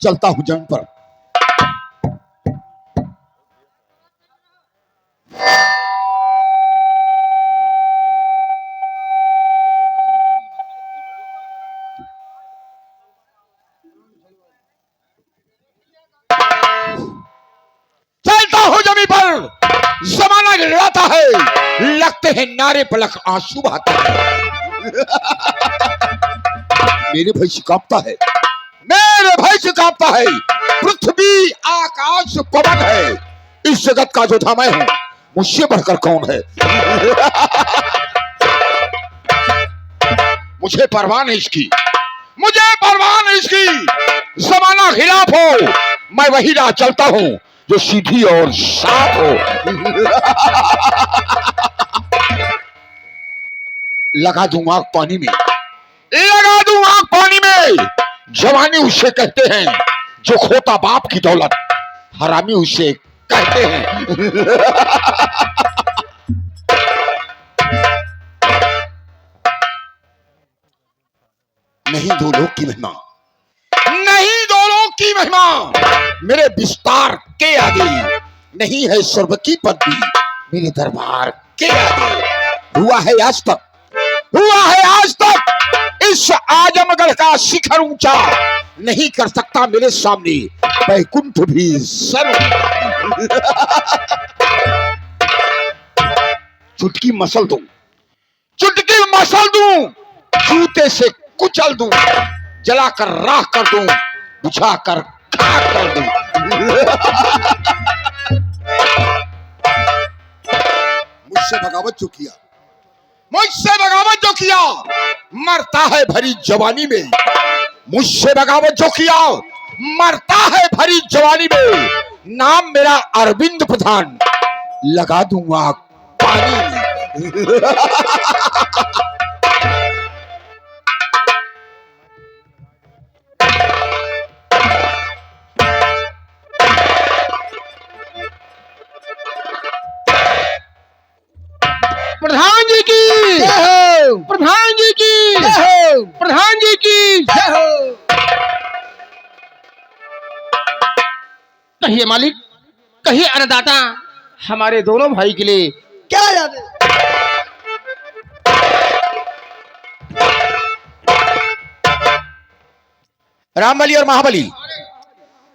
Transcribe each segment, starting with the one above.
चलता हूं जमीन पर। चलता हूं जमीन पर, जमाना गिड़ाता है, लगते हैं नारे पलक आंसू बहाता है। मेरे भय से कांपता है, मेरे भय से कांपता है, पृथ्वी आकाश पवन है। इस जगत का जो था मैं हूं, मुझसे बढ़कर कौन है? मुझे परवाह नहीं इसकी, मुझे परवाह नहीं इसकी। जमाना खिलाफ हो, मैं वही राह चलता हूं जो सीधी और साफ हो। लगा दूं आग पानी में, लगा दूं आग पानी में। जवानी उसे कहते हैं जो खोता बाप की दौलत, हरामी उसे कहते हैं। नहीं दो लोग की महिमा, नहीं दो लोग की महिमा, मेरे विस्तार के आगे नहीं है स्वर्ग की पदवी, मेरे दरबार के आगे। हुआ है आज तक, हुआ है आज तक, इस आजमगढ़ का शिखर ऊंचा नहीं कर सकता मेरे सामने बैकुंठ भी सर। चुटकी मसल दूं, चुटकी मसल दूं, जूते से कुचल दूं, जलाकर राख कर दूं, बुझाकर खाक कर दूं। मुझसे बगावत जो किया, मुझसे बगावत जो किया, मरता है भरी जवानी में। मुझसे बगावत जो किया, मरता है भरी जवानी में। नाम मेरा अरविंद प्रधान, लगा दूंगा पानी में। प्रधान जी की जय हो, प्रधान जी की जय हो, प्रधान जी की जय हो। कहिए मालिक, कहिए अन्नदाता, हमारे दोनों भाई के लिए क्या याद है? रामबली और महाबली,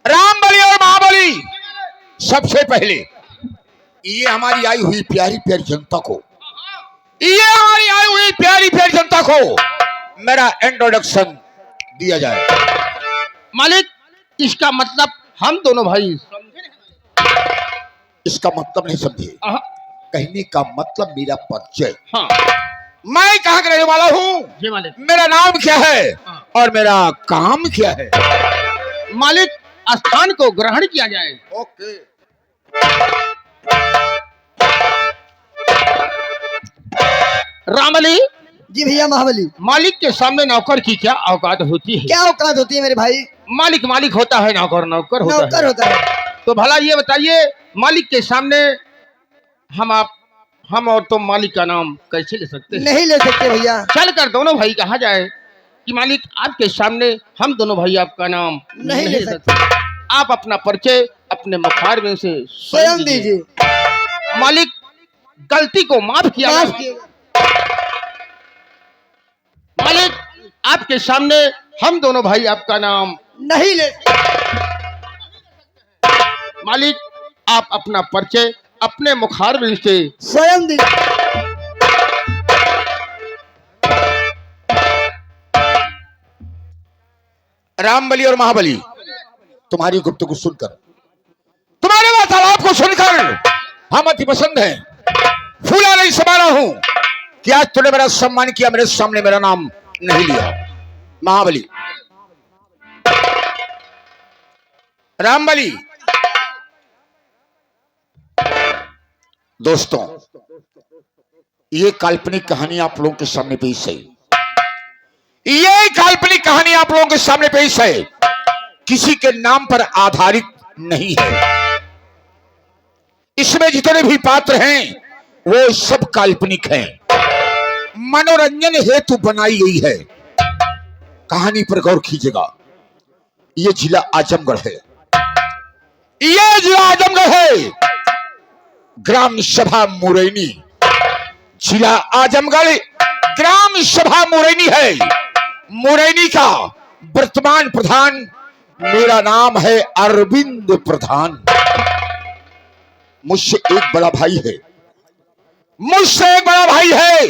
रामबली और महाबली, सबसे पहले ये हमारी आई हुई प्यारी प्यारी जनता को, ये हमारी आई हुई प्यारी प्यारी जनता को मेरा इंट्रोडक्शन दिया जाए। मालिक, इसका मतलब हम दोनों भाई इसका मतलब नहीं समझे, कहने का मतलब मेरा परिचय। हाँ। मैं कहाँ का रहने वाला हूँ, जी मालिक। मेरा नाम क्या है और मेरा काम क्या है? मालिक, स्थान को ग्रहण किया जाए। ओके। रामबली जी भैया महाबली, मालिक के सामने नौकर की क्या औकात होती है? क्या औकात होती है मेरे भाई? मालिक मालिक होता है, नौकर नौकर होता नौकर है। होता है। तो भला ये बताइए, मालिक के सामने हम और तुम मालिक का नाम कैसे ले सकते हैं? नहीं ले सकते भैया। चल कर दोनों भाई कहा जाए कि मालिक आपके सामने हम दोनों भाई आपका नाम नहीं ले सकते। आप अपना परिचय अपने मुखार में से स्वयं दीजिए। मालिक, गलती को माफ किया माफ जाए। कीजिए। मालिक, आपके सामने हम दोनों भाई आपका नाम नहीं ले। मालिक, आप अपना परिचय अपने मुखार में से स्वयं दीजिए। रामबली और महाबली, तुम्हारी गुफ्तगू सुनकर, तुम्हारे वार्तालाप को सुनकर हम अति पसंद हैं। फूला नहीं समाना हूं कि आज तूने मेरा सम्मान किया, मेरे सामने मेरा नाम नहीं लिया। महाबली, रामबली, दोस्तों, ये काल्पनिक कहानी आप लोगों के सामने पेश है। ये काल्पनिक कहानी आप लोगों के सामने पेश है, किसी के नाम पर आधारित नहीं है। इसमें जितने भी पात्र हैं वो सब काल्पनिक हैं, मनोरंजन हेतु बनाई गई है। कहानी पर गौर कीजिएगा। ये जिला आजमगढ़ है, ये जिला आजमगढ़ है। ग्राम सभा मुरैनी, जिला आजमगढ़, ग्राम सभा मुरैनी है। मुरैनी का वर्तमान प्रधान मेरा नाम है अरविंद प्रधान। मुझसे एक बड़ा भाई है, मुझसे एक बड़ा भाई है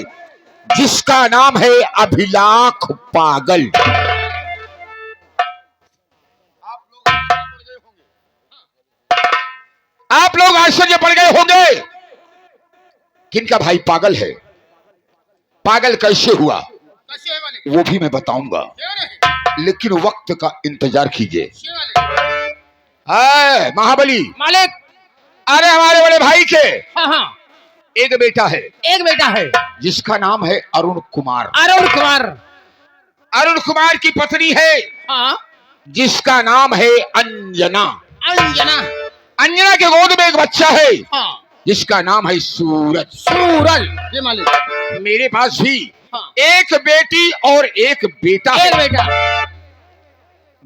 जिसका नाम है अभिलाख पागल। आप लोग आश्चर्य पड़ गए होंगे, किनका भाई पागल है? पागल कैसे हुआ कैसे है मालिक? वो भी मैं बताऊंगा, क्यों नहीं? लेकिन वक्त का इंतजार कीजिए। है महाबली मालिक। अरे हमारे बड़े भाई के हाँ हाँ एक बेटा है एक बेटा है, जिसका नाम है अरुण कुमार। अरुण कुमार। अरुण कुमार की पत्नी है हाँ जिसका नाम है अंजना। अंजना। अंजना के गोद में एक बच्चा है हाँ जिसका नाम है सूरज। सूरज। ये मालिक। मेरे पास भी हाँ एक बेटी और एक बेटा एक है। बेटा।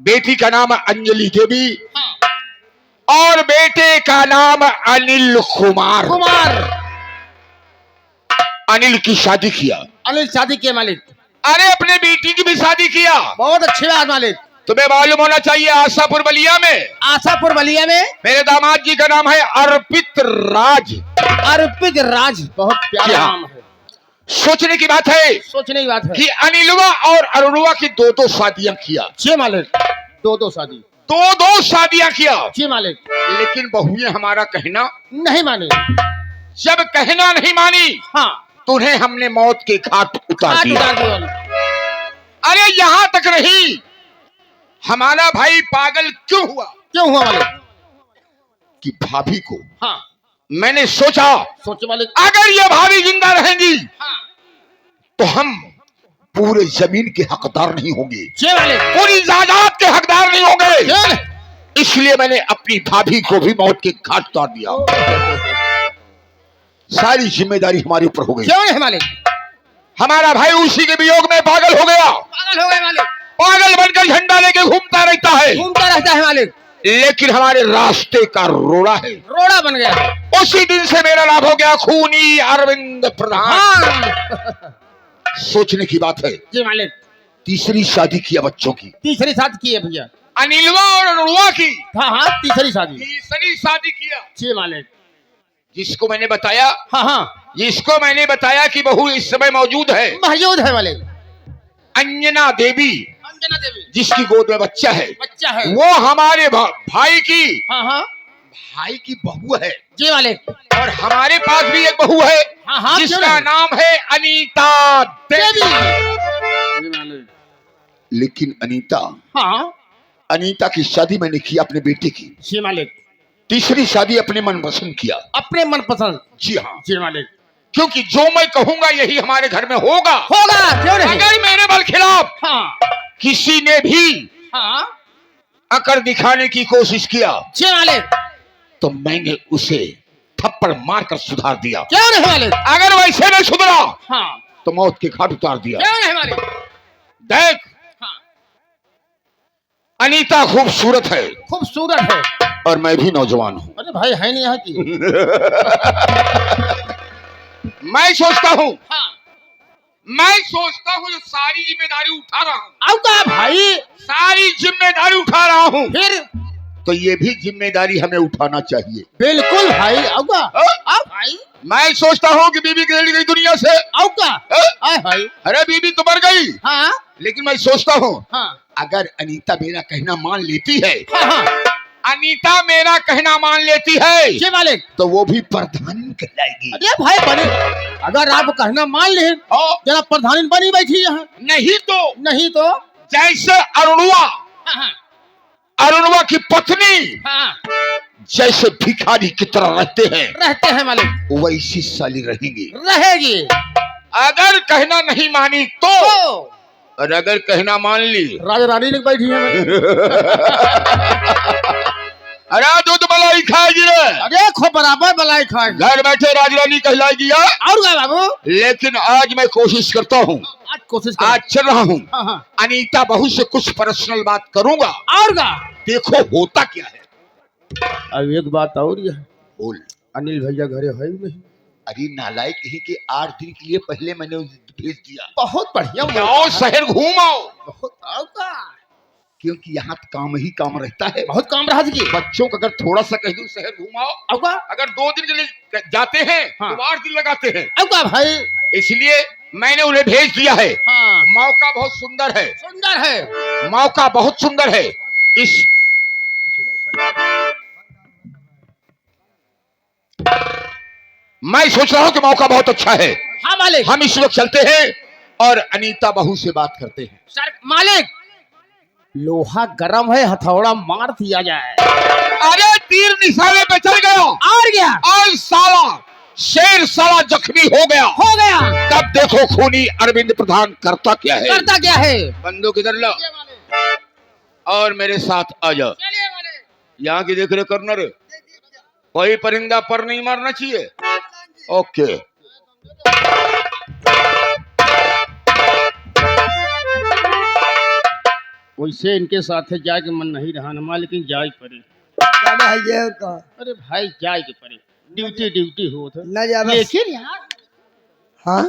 बेटी का नाम अंजलि देवी हाँ और बेटे का नाम अनिल कुमार। कुमार। अनिल की शादी किया। अनिल शादी किए मालिक। अरे अपने बेटी की भी शादी किया। बहुत अच्छी बात मालिक। तुम्हें मालूम होना चाहिए आशापुर बलिया में आशापुर बलिया में मेरे दामाद जी का नाम है अर्पित राज। अर्पित राज। बहुत प्यारा क्या? नाम है। सोचने की बात है सोचने की बात है। कि अनिलवा और अरुणवा की दो दो शादियां किया। जी मालिक। दो शादी। दो दो शादियां किया, जी मालिक। लेकिन बहुएं हमारा कहना नहीं माने। जब कहना नहीं मानी हाँ तो उन्हें हमने मौत के घाट उतार हाथ दिया। उतार दिया। अरे यहां तक नहीं, हमारा भाई पागल क्यों हुआ क्यों हुआ मालिक? कि भाभी को हाँ मैंने सोचा सोचे मालिक। अगर ये भाभी जिंदा रहेंगी हाँ तो हम पूरे जमीन के हकदार नहीं होंगे, जी मालिक। पूरी जायदाद के हकदार नहीं होंगे। क्यों नहीं? इसलिए मैंने अपनी भाभी को भी मौत के घाट उतार दिया। सारी जिम्मेदारी हमारे ऊपर हो गई। क्यों नहीं मालिक? हमारा भाई उसी के वियोग में पागल हो गया। पागल हो गए मालिक। पागल बनकर झंडा लेके घूमता रहता है, घूमता रहता है मालिक। लेकिन हमारे रास्ते का रोड़ा है। रोड़ा बन गया। उसी दिन से मेरा नाम हो गया खूनी अरविंद प्रधान। हाँ सोचने की बात है, जी मालिक। तीसरी शादी किया बच्चों की, तीसरी शादी की है भैया। अनिलवा और अरुणवा की हाँ हाँ तीसरी शादी। तीसरी शादी किया। जी मालिक। जिसको मैंने बताया, हाँ हाँ जिसको मैंने बताया कि बहू इस समय मौजूद है, मौजूद है मालिक। अंजना देवी, अंजना देवी। जिसकी गोद में बच्चा है, बच्चा है। वो हमारे भाई की हाँ हाँ भाई की बहू है। जी मालिक। और हमारे पास भी एक बहू है हाँ हाँ क्यों जिसका नहीं? नाम है अनीता देवी। देवी। जी मालिक। लेकिन हाँ अनीता की शादी मैंने की अपने बेटे की। जी मालिक। तीसरी शादी अपने मनपसंद किया। अपने मनपसंद। जी हाँ, जी मालिक। क्योंकि जो मैं कहूंगा यही हमारे घर में होगा। होगा क्यों नहीं? अगर मेरे बल खिलाफ हाँ किसी ने भी हाँ अकड़ दिखाने की कोशिश किया जी मालिक। तो मैंने उसे थप्पड़ मारकर सुधार दिया। क्यों नहीं मालिक? अगर वैसे नहीं सुधरा हाँ तो मौत के घाट उतार दिया। क्यों नहीं मालिक? देख, हाँ अनीता खूबसूरत है खूबसूरत है। और मैं भी नौजवान हूँ। अरे भाई है नहीं यहाँ की। मैं सोचता हूँ हाँ जो सारी जिम्मेदारी उठा रहा हूँ, अब का भाई सारी जिम्मेदारी उठा रहा हूँ, फिर तो ये भी जिम्मेदारी हमें उठाना चाहिए। बिल्कुल भाई। अब का अब भाई मैं सोचता हूँ कि बीबी चली गई दुनिया से। अब का आए भाई। अरे बीबी तो मर गई, हाँ लेकिन मैं सोचता हूँ हाँ अगर अनीता मेरा कहना मान लेती है, हाँ हाँ अनीता मेरा कहना मान लेती है, जी मालिक। तो वो भी प्रधान कहलाएगी। अरे भाई बने, अगर आप कहना मान ले और जरा प्रधानी बनी बैठी यहाँ। नहीं तो नहीं तो जैसे अरुणवा, हाँ अरुणवा की पत्नी हाँ जैसे भिखारी की तरह रहते हैं, रहते हैं मालिक। वैसी साली रहेंगी। रहेगी। अगर कहना नहीं मानी तो, तो और अगर कहना मान ली, राजा रानी लोग बैठी है। अरे दूध मलाई खाएगी रे। अरे खो बराबर बलाई खाएगी। घर बैठे राजरानी कहलाएगी यार। और क्या बाबू? लेकिन आज मैं कोशिश करता हूँ आज कोशिश कर। आज चल रहा हूँ, हाँ हाँ अनीता बहू से कुछ पर्सनल बात करूंगा। और का देखो होता क्या है। अब एक बात और ये है, बोल। अनिल भैया घरे है ही नहीं। अरे नालायक, यही के 8 दिन के लिए पहले मैंने उसे भेज दिया। बहुत बढ़िया जाओ शहर घूम आओ, बहुत और का क्योंकि यहाँ काम ही काम रहता है। बहुत काम रहा जी। बच्चों को अगर थोड़ा सा कह दूं शहर घुमाओ, और का अगर 2 दिन के लिए जाते हैं हाँ। तो 8 दिन लगाते हैं। और का भाई। इसलिए मैंने उन्हें भेज दिया है। हाँ मौका बहुत सुंदर है, सुंदर है। मौका बहुत सुंदर है। इस मैं सोच रहा हूं कि मौका बहुत अच्छा है। हाँ मालिक। हम इस वक्त चलते हैं और अनीता बहू से बात करते हैं। सर मालिक, लोहा गरम है, हथौड़ा मार दिया जाए। अरे तीर निशाने पे चल गया और क्या और साला शेर साला जख्मी हो गया। हो गया? तब देखो खूनी अरविंद प्रधान करता क्या है। करता क्या है? बंदूक इधर लो और मेरे साथ आ जाओ। यहाँ की देख रहे करना रे, कोई परिंदा पर नहीं मारना चाहिए। ओके। वैसे इनके साथ जाए के मन नहीं रहा नमा, लेकिन जाए पड़े। जाना है ये का अरे भाई जाए के पड़े, ड्यूटी ड्यूटी हो तो। न जाना। लेकिन यार हाँ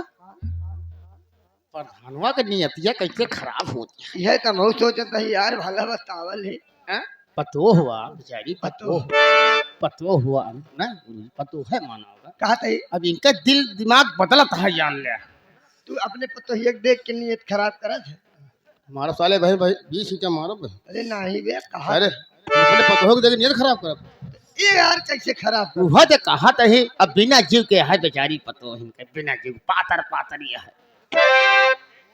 प्रधानवा की नियतिया कैसे खराब होती है। यह तो बहुत सोचता है यार, भला बतावल है। हैं? पतो हुआ बेचारी, पतो हुआ ना, पतो है माना होगा। कहा था अब इनका दिल दिमाग बदलता है, जान लिया। तू अपने पतोहिया के देख के नियत खराब करा था। मारो साले भाई भाई 20 ईटा मारो भाई। अरे नहीं बे, कहा अरे अपने पतो के देख नियत खराब कर। ये यार कैसे खराब कर? वह तो कहा तो है, अब बिना जीव के है बेचारी पतो इनके, बिना जीव पातर पातर ये है।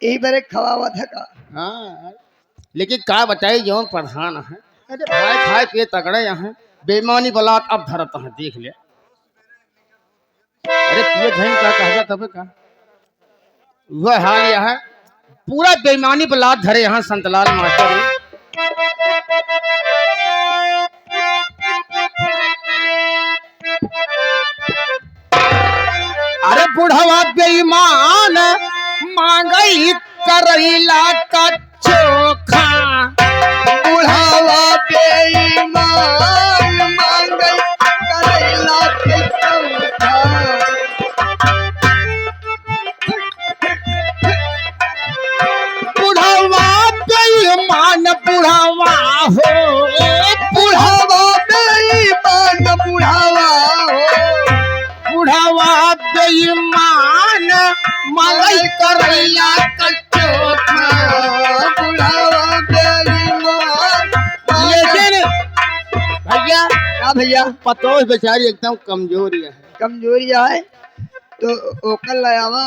यही बारे खवावा था का। हाँ लेकिन का बताई जो प्रधान है। अरे भाई खाए पिए तगड़े यहाँ, बेईमानी बलात् अब धरत है, देख ले। अरे पिए धन का कहा तब का वह हाल यह है, पूरा बेईमानी बलात् धरे यहाँ संतलाल मास्टर। अरे बुढ़वा बेईमान मांगई करैला का चोखा। बुढ़ावा बेईमान मांगे करेला के चौथा। बुढ़वा बेईमान बुढ़वा हो, बुढ़ावा बेईमान बुढ़ावा हो। बुढ़वा बेईमान मांगई करैला का चोखा। बुढ़ावा बेईमान। लेकिन भैया क्या भैया पतो बेचारी एकदम कमजोर है। कमजोरी है तो ओकर लायावा।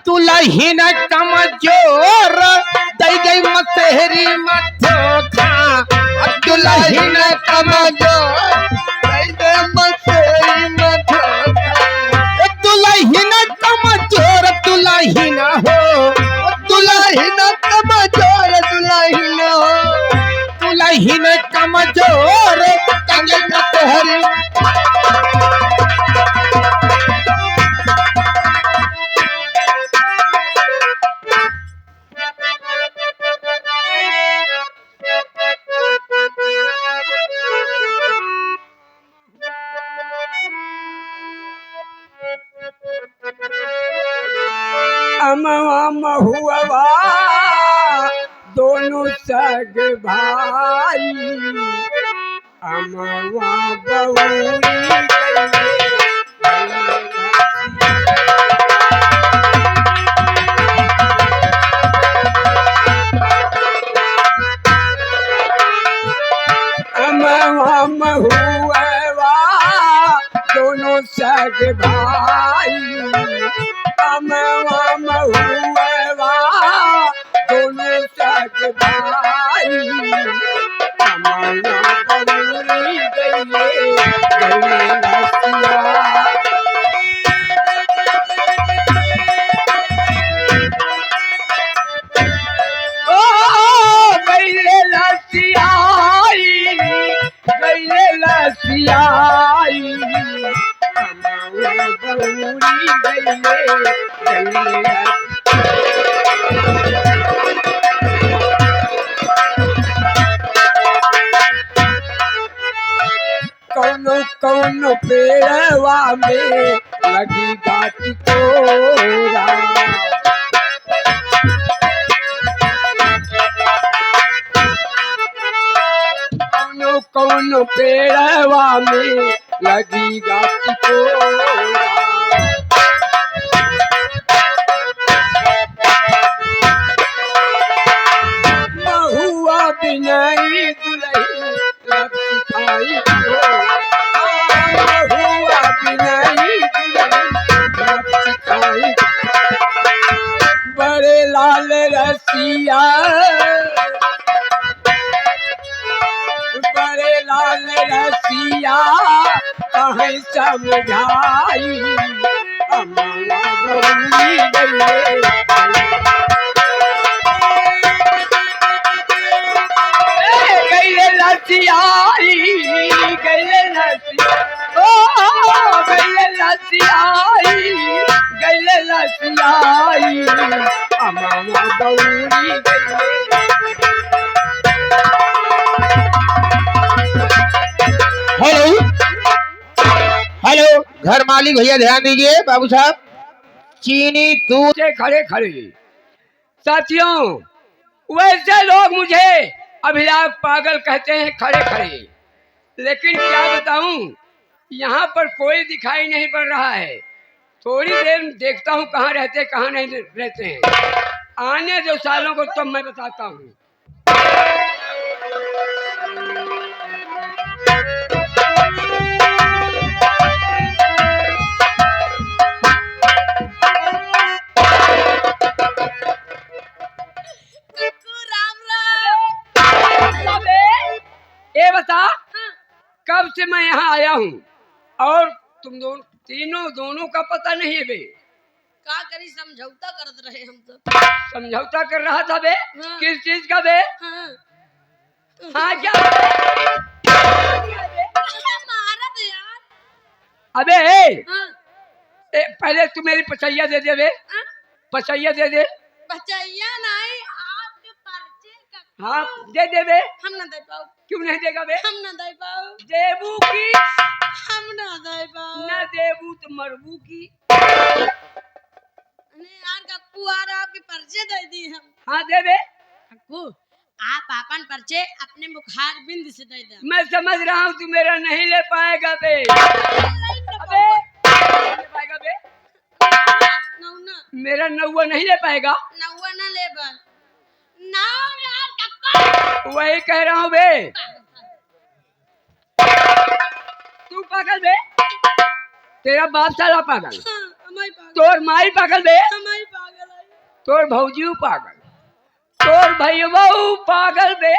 तू लही न कमजोर दई गई मतेहरी मथोखा। तू लही न कमजोर दई दे मसेरी मथोखा। तू लही न कमजोर, तू लही न हो, दुलाही न कमजोर दुलाही न हो। तू लही न कमजोर कंगे मतेहरी। अमवा महुआ दोनों सग भाई। अमवा बहुरी अमवा महुआ दोनों सग भाई। अमवा महुआ दोनों सग भाई। अमवा बहुरी गइले गइले नसिया। ओ गइले लसियाई, गइले लसियाई। अमवा बहुरी गइले गइले लसिया। कौन पेड़वा में लगी गाछ कोरा। कौन पेड़वा में लगी गाछ कोरा। महुआ बिनाई दुल्हन लब सिखाई महुआ बिनाई दुल्हन लब सिखाई। बड़े लाल रसिया बड़े लाल रसिया कहीं समझाई अम्मा गौरी गई। गैले लसियाई गैले लसिया ओ गैले लसियाई गैले लसियाई अम्मा गौरी गई। हेलो हेलो, घर मालिक भैया ध्यान दीजिए। बाबू साहब, चीनी दूध से खड़े खड़े साथियों, वैसे लोग मुझे अभिलाष पागल कहते हैं खड़े खड़े, लेकिन क्या बताऊं, यहाँ पर कोई दिखाई नहीं पड़ रहा है। थोड़ी देर देखता हूँ कहाँ रहते कहाँ नहीं रहते हैं। आने दो सालों को तब मैं बताता हूँ। ये बता, कब से मैं यहाँ आया हूँ और तुम दोनों का पता नहीं है बे। का करी, समझौता करत रहे हम तो। समझौता कर रहा था बे? हाँ। किस चीज का बे? हाँ। हाँ क्या? मारा तो यार। अबे हाँ। पहले तू मेरी पचैया दे दे बे। हाँ? पचैया दे दे। बचैया नहीं, आपके पर्चे का। हाँ दे दे बे। हम ना दे पाओ। क्यों नहीं देगा बे? हम ना दे पाओ। देबू की हम ना दे पाओ। न देबू तो मरबू की। नहीं यार, कक्कू आ रहा, आपके पर्चे दे दी हम। हाँ दे दे। कक्कू, आप अपन पर्चे अपने मुखार बिंद से दे दे। मैं समझ रहा हूँ तू मेरा नहीं ले पाएगा बे। अबे ले पाएगा बे? नौना मेरा नौवा नहीं ले पाएगा। नौवा ना ले बा। ना यार कक्कू। वही कह रहा हूँ बे। तू पागल बे? तेरा बाप साला पागल, हाँ, हमारी पागल। तोर माई पागल बे, हमारी पागल है। तोर भौजी पागल, तोर भैया पागल बे।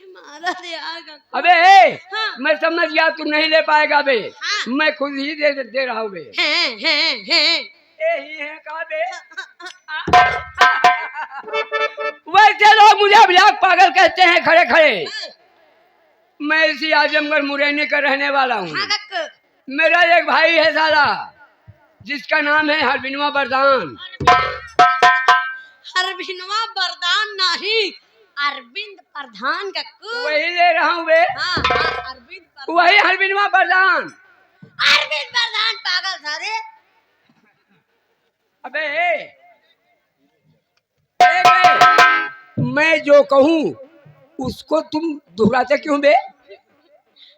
मारा दे यार कक्कू। अबे हाँ। मैं समझ गया तू नहीं ले पाएगा बे। हाँ। मैं खुद ही दे रहा हूँ बे। हैं। यही है कहा बे। वैसे लोग मुझे अभिलाष पागल कहते हैं खड़े खड़े। मैं इसी आजमगढ़ मुरैने का रहने वाला हूँ। हाँ कक्कू। मेरा एक भाई है साला, जिसका नाम है हरबिनवा बरदान। हरबिनवा बरदान नहीं, अरविंद प्रधान कक्कू। वही ले रहा हूँ बे। हाँ हाँ, अरविंद प्रधान। वही हरबिनवा बरदान। अरविंद प्रधान पागल सारे। अबे मैं जो कहूँ उसको तुम दोहराते क्यों बे?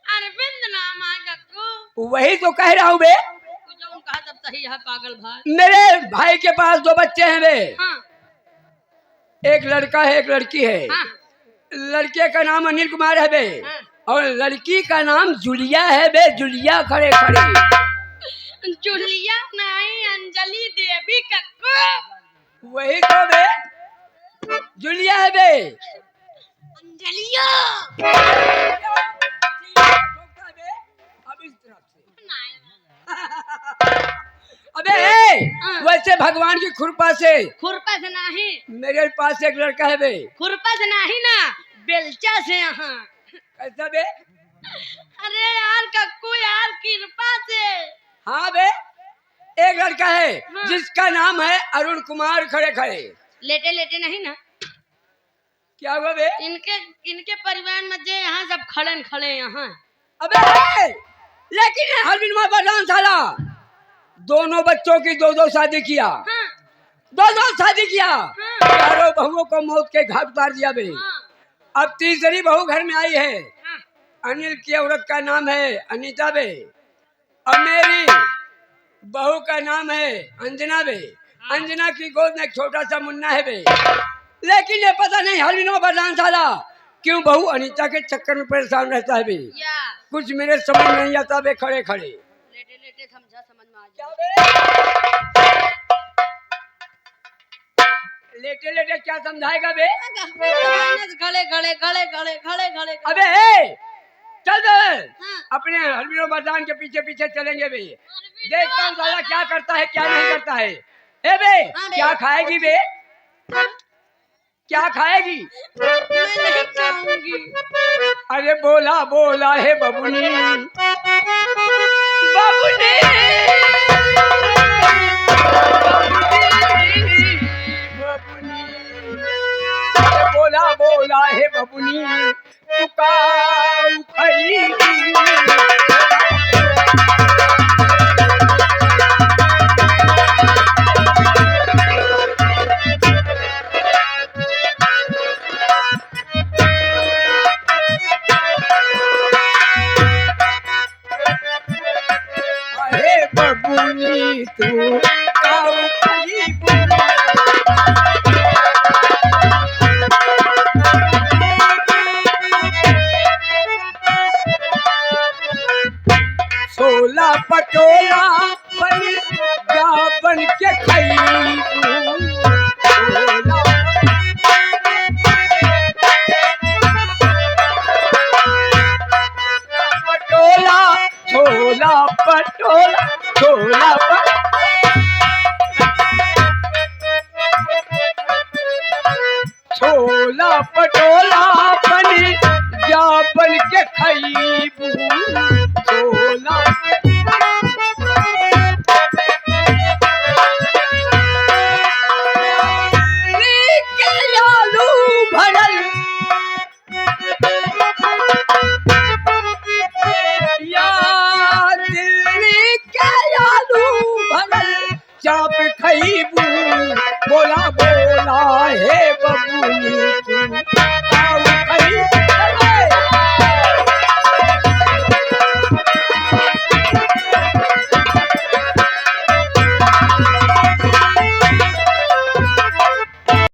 अरविंद नाम है कक्कू। वही तो कह रहा हूँ बे। तू जो कहा तब सही है पागल भाई। मेरे भाई के पास 2 बच्चे हैं बे। हाँ एक लड़का है एक लड़की है। हाँ। लड़के का नाम अनिल कुमार है बे। हाँ। और लड़की का नाम जुलिया है बे। जुलिया खड़े खड़े। जुलिया नहीं, अंजलि देवी कक्कू। वही तो बे, जुलिया है बे। अंजलिया अब इस तरफ से। नहीं। अबे वैसे भगवान की कृपा से खुरपा से नहीं, मेरे पास एक लड़का है बे। खुरपा से नहीं ना, बेलचा से। यहाँ कैसा बे? अरे यार कक्कू यार, कृपा से। हाँ बे, एक लड़का है हाँ। जिसका नाम है अरुण कुमार खड़े खड़े। लेटे लेटे नहीं ना, क्या हुआ बे? इनके इनके परिवार में जे यहाँ सब खड़े न खड़े यहाँ। अबे है, लेकिन ये हलविनवा बदलान साला दोनों बच्चों की दो दो शादी किया, हाँ, दो शादी किया, हाँ, चारों बहुओं को मौत के घाट उतार दिया बे। हाँ, अब तीसरी बहू घर में आई है, हाँ, अनिल की औरत का नाम है अनीता बे, और मेरी बहू का नाम है अंजना बे। अंजना की गोद में एक छोटा सा मुन्ना है बे। लेकिन ये पता नहीं हलविनवा बदलान साला क्यों बहू अनीता के चक्कर में परेशान रहता है बे। या कुछ मेरे समझ नहीं आता बे। खड़े खड़े लेटे लेटे समझा समझ में आ जाए। लेटे लेटे क्या समझाएगा बे? खड़े खड़े खड़े खड़े खड़े खड़े। अबे ए, चल बे, हाँ, अपने हलविनो बदलान के पीछे पीछे चलेंगे बे। देखता हूँ साला क्या करता है क्या नहीं करता है। ए बे, हाँ बे। क्या खाएगी बे? क्या खाएगी? मैं नहीं खाऊंगी। अरे बोला बोला है बबुनी, बबुनी, बबुनी, अरे बोला बोला है बबुनी, पुकारू खरीदी। अरे बबुनी तू काऊ खरीदी। छोला पटोला बन जा बन के खईबू। छोला पटोला, छोला पटोला, छोला छोला पटोला बन जा बन के खईबू। छोला